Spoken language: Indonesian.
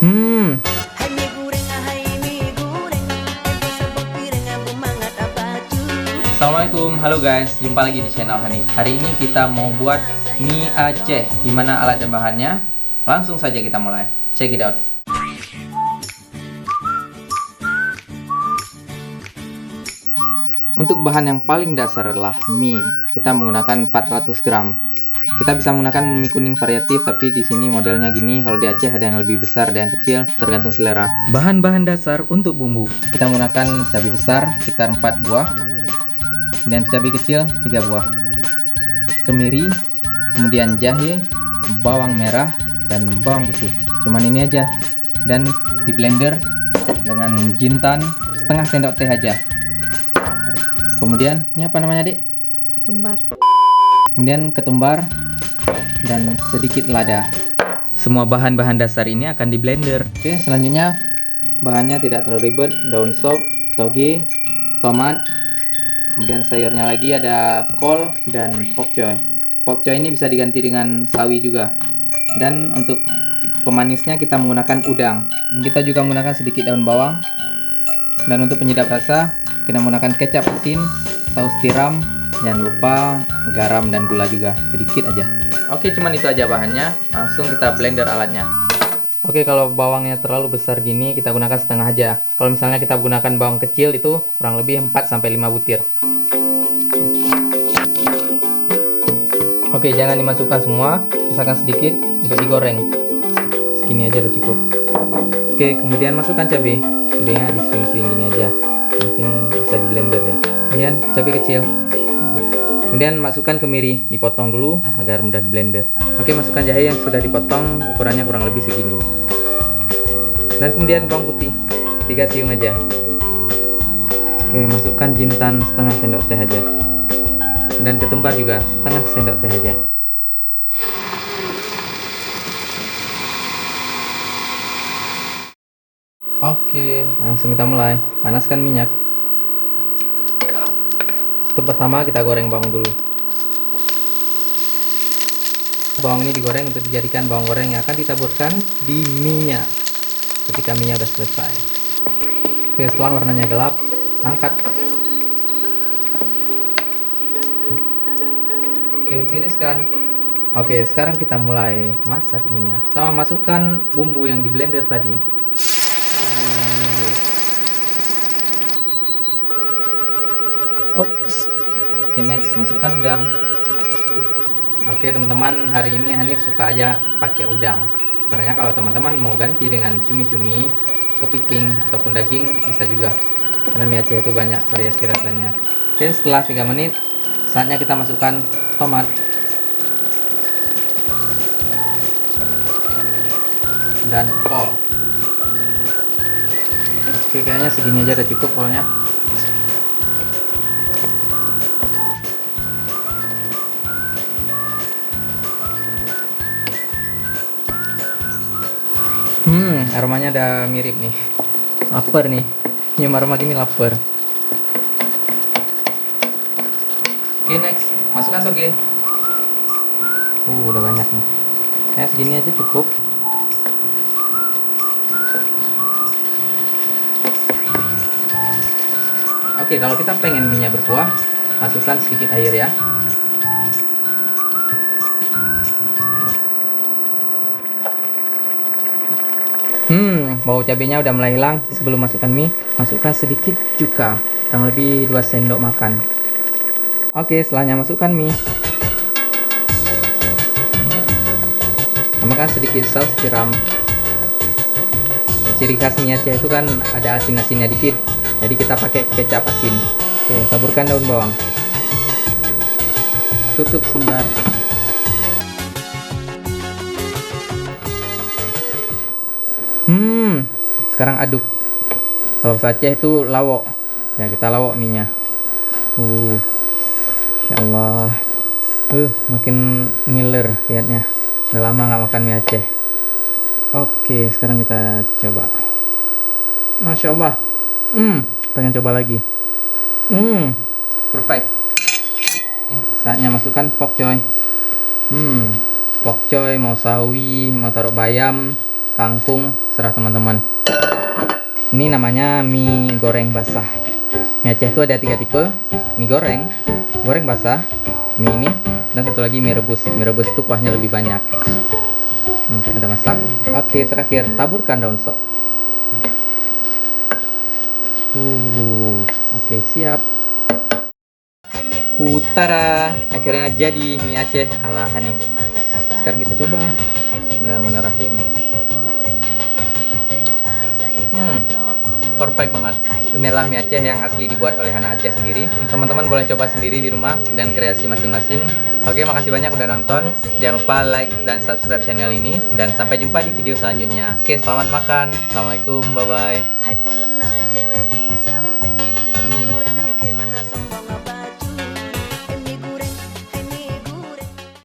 Hmm, Assalamualaikum, halo guys, jumpa lagi di channel Hanif. Hari ini kita mau buat mie Aceh. Gimana alat dan bahannya? Langsung saja kita mulai. Check it out. Untuk bahan yang paling dasar adalah mie. Kita menggunakan 400 gram. Kita bisa menggunakan mie kuning variatif, tapi di sini modelnya gini. Kalau di Aceh ada yang lebih besar, ada yang kecil, tergantung selera. Bahan-bahan dasar untuk bumbu. Kita menggunakan cabai besar sekitar 4 buah. Kemudian cabai kecil 3 buah, kemiri, kemudian jahe, bawang merah, dan bawang putih. Cuman ini aja. Dan di blender dengan jintan setengah sendok teh aja. Kemudian ini apa namanya, Dik? Ketumbar. Kemudian ketumbar dan sedikit lada. Semua bahan-bahan dasar ini akan di blender. Oke, selanjutnya bahannya tidak terlalu ribet. Daun sop, toge, tomat. Kemudian sayurnya lagi ada kol dan pokcoy. Pokcoy ini bisa diganti dengan sawi juga. Dan untuk pemanisnya kita menggunakan udang. Kita juga menggunakan sedikit daun bawang. Dan untuk penyedap rasa kita menggunakan kecap asin, saus tiram, jangan lupa garam dan gula juga sedikit aja. Oke, cuman itu aja bahannya. Langsung kita blender alatnya. Oke, kalau bawangnya terlalu besar gini kita gunakan setengah aja. Kalau misalnya kita gunakan bawang kecil itu kurang lebih 4-5 butir. Oke, jangan dimasukkan semua, sisakan sedikit untuk digoreng. Segini aja udah cukup. Oke, kemudian masukkan cabai. Cabainya disering-sering gini aja. Penting bisa di blender ya. Kemudian cabai kecil. Kemudian masukkan kemiri, dipotong dulu agar mudah di blender. Oke, masukkan jahe yang sudah dipotong, ukurannya kurang lebih segini. Dan kemudian bawang putih, 3 siung aja. Oke, masukkan jintan setengah sendok teh aja. Dan ketumbar juga setengah sendok teh aja. Oke, langsung kita mulai. Panaskan minyak. Untuk pertama kita goreng bawang dulu. Bawang ini digoreng untuk dijadikan bawang goreng yang akan ditaburkan di minyak ketika minyak sudah selesai. Oke, setelah warnanya gelap, angkat. Oke, tiriskan. Oke, sekarang kita mulai masak minyak. Sama masukkan bumbu yang di blender tadi. Oke, next masukkan udang. Oke teman-teman, hari ini Hanif suka aja pakai udang. Sebenarnya kalau teman-teman mau ganti dengan cumi-cumi, kepiting ataupun daging bisa juga. Karena mie Aceh itu banyak variasi rasanya. Oke, setelah 3 menit saatnya kita masukkan tomat. Dan kol. Oke, kayaknya segini aja udah cukup kolnya. Aromanya udah mirip nih. Lapar nih. Nyium aroma gini lapar. Oke, next. Masukkan toge. Udah banyak nih. Ya, segini aja cukup. Oke, kalau kita pengen minyak berkuah, masukkan sedikit air ya. Bau cabenya udah mulai hilang. Sebelum masukkan mie, masukkan sedikit cuka, kurang lebih 2 sendok makan. Oke, setelahnya masukkan mie. Tambahkan sedikit saus tiram. Ciri khas mie Aceh itu kan ada asin-asinnya dikit, jadi kita pakai kecap asin. Oke, taburkan daun bawang. Tutup sebentar. Sekarang aduk. Kalau bahasa Aceh itu lawok. Ya, kita lawok minyak. Insyaallah. Makin ngiler lihatnya. Udah lama nggak makan mie Aceh. Oke, sekarang kita coba. Masya Allah. Pengen coba lagi. Perfect. Saatnya masukkan pokcoy. Pokcoy mau sawi, mau taruh bayam, kangkung, serah teman-teman. Ini namanya mie goreng basah. Mie Aceh itu ada 3 tipe: mie goreng, goreng basah, mie ini, dan satu lagi mie rebus. Mie rebus itu kuahnya lebih banyak. Oke, ada masak. Oke, terakhir taburkan daun sop. Oke, siap. Utara, akhirnya jadi mie Aceh ala Hanif. Sekarang kita coba. Bismillahirrahmanirrahim. Perfect banget. Inilah mie Aceh yang asli dibuat oleh anak Aceh sendiri. Teman-teman boleh coba sendiri di rumah dan kreasi masing-masing. Oke, makasih banyak udah nonton. Jangan lupa like dan subscribe channel ini. Dan sampai jumpa di video selanjutnya. Oke, selamat makan. Assalamualaikum, bye-bye.